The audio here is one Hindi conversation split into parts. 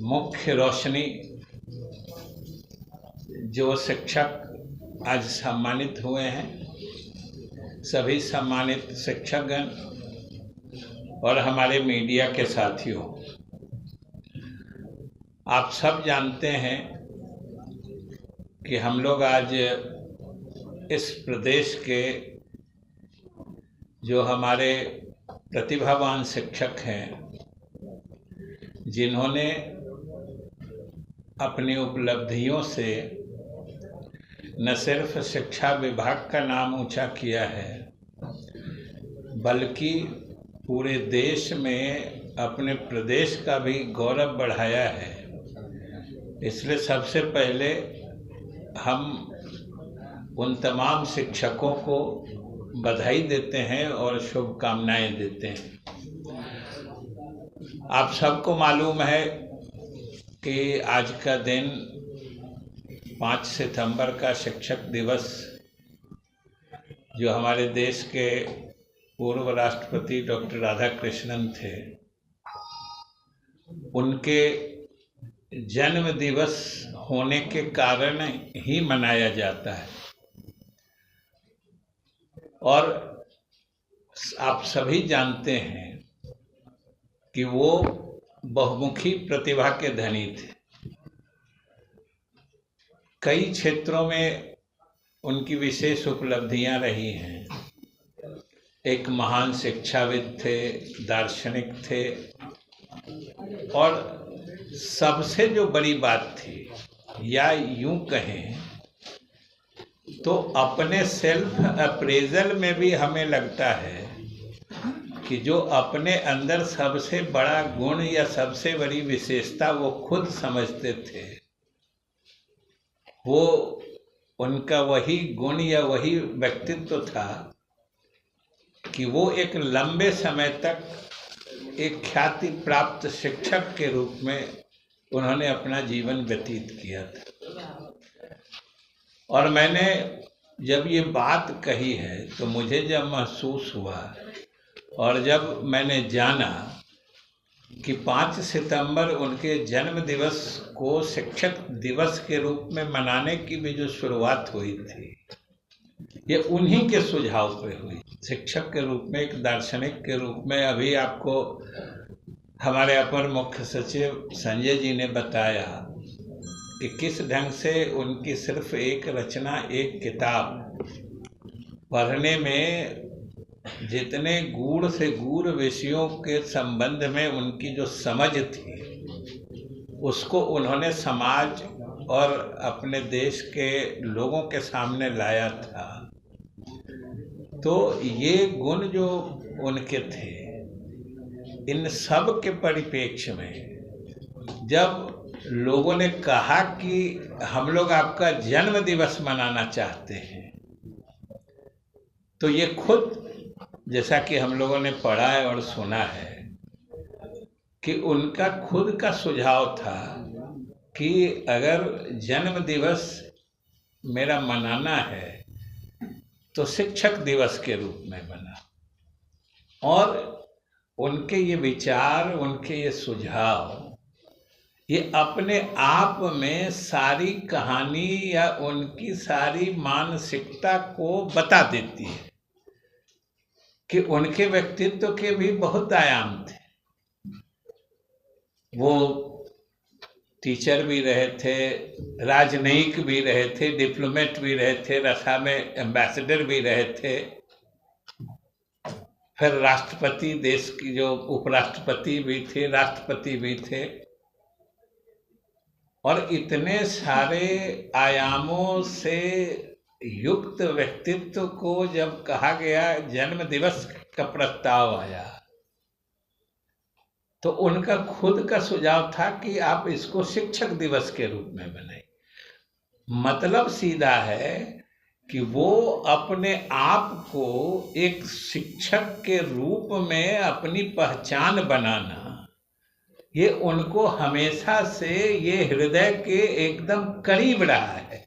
मुख्य रोशनी जो शिक्षक आज सम्मानित हुए हैं, सभी सम्मानित शिक्षकगण और हमारे मीडिया के साथियों, आप सब जानते हैं कि हम लोग आज इस प्रदेश के जो हमारे प्रतिभावान शिक्षक हैं, जिन्होंने अपनी उपलब्धियों से न सिर्फ शिक्षा विभाग का नाम ऊंचा किया है, बल्कि पूरे देश में अपने प्रदेश का भी गौरव बढ़ाया है। इसलिए सबसे पहले हम उन तमाम शिक्षकों को बधाई देते हैं और शुभकामनाएं देते हैं। आप सबको मालूम है कि आज का दिन 5 सितंबर का शिक्षक दिवस, जो हमारे देश के पूर्व राष्ट्रपति डॉक्टर राधाकृष्णन थे, उनके जन्म दिवस होने के कारण ही मनाया जाता है। और आप सभी जानते हैं कि वो बहुमुखी प्रतिभा के धनी थे। कई क्षेत्रों में उनकी विशेष उपलब्धियां रही हैं। एक महान शिक्षाविद थे, दार्शनिक थे, और सबसे जो बड़ी बात थी, या यूं कहें तो अपने सेल्फ अप्रेजल में भी हमें लगता है कि जो अपने अंदर सबसे बड़ा गुण या सबसे बड़ी विशेषता वो खुद समझते थे, वो उनका वही गुण या वही व्यक्तित्व था कि वो एक लंबे समय तक एक ख्याति प्राप्त शिक्षक के रूप में उन्होंने अपना जीवन व्यतीत किया था। और मैंने जब ये बात कही है तो मुझे जब महसूस हुआ और जब मैंने जाना कि 5 सितंबर उनके जन्म दिवस को शिक्षक दिवस के रूप में मनाने की भी जो शुरुआत हुई थी, ये उन्हीं के सुझाव पे हुई। शिक्षक के रूप में, एक दार्शनिक के रूप में, अभी आपको हमारे अपर मुख्य सचिव संजय जी ने बताया कि किस ढंग से उनकी सिर्फ एक रचना, एक किताब पढ़ने में जितने गूढ़ से गूढ़ विषयों के संबंध में उनकी जो समझ थी, उसको उन्होंने समाज और अपने देश के लोगों के सामने लाया था। तो ये गुण जो उनके थे, इन सब के परिप्रेक्ष्य में जब लोगों ने कहा कि हम लोग आपका जन्म दिवस मनाना चाहते हैं, तो ये खुद, जैसा कि हम लोगों ने पढ़ा है और सुना है, कि उनका खुद का सुझाव था कि अगर जन्म दिवस मेरा मनाना है तो शिक्षक दिवस के रूप में मना। और उनके ये विचार, उनके ये सुझाव, ये अपने आप में सारी कहानी या उनकी सारी मानसिकता को बता देती है कि उनके व्यक्तित्व के भी बहुत आयाम थे। वो टीचर भी रहे थे, राजनयिक भी रहे थे, डिप्लोमेट भी रहे थे, रसा में एम्बेसडर भी रहे थे, फिर राष्ट्रपति, देश की जो उपराष्ट्रपति भी थे, राष्ट्रपति भी थे। और इतने सारे आयामों से युक्त व्यक्तित्व को जब कहा गया, जन्म दिवस का प्रस्ताव आया, तो उनका खुद का सुझाव था कि आप इसको शिक्षक दिवस के रूप में बनाइए। मतलब सीधा है कि वो अपने आप को एक शिक्षक के रूप में अपनी पहचान बनाना, ये उनको हमेशा से ये हृदय के एकदम करीब रहा है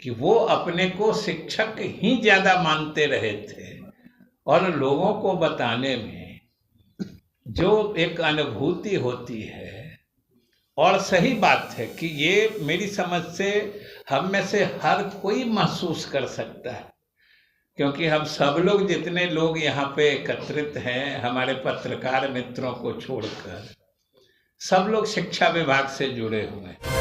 कि वो अपने को शिक्षक ही ज़्यादा मानते रहे थे। और लोगों को बताने में जो एक अनुभूति होती है, और सही बात है कि ये मेरी समझ से हम में से हर कोई महसूस कर सकता है, क्योंकि हम सब लोग जितने लोग यहाँ पे एकत्रित हैं, हमारे पत्रकार मित्रों को छोड़कर सब लोग शिक्षा विभाग से जुड़े हुए हैं।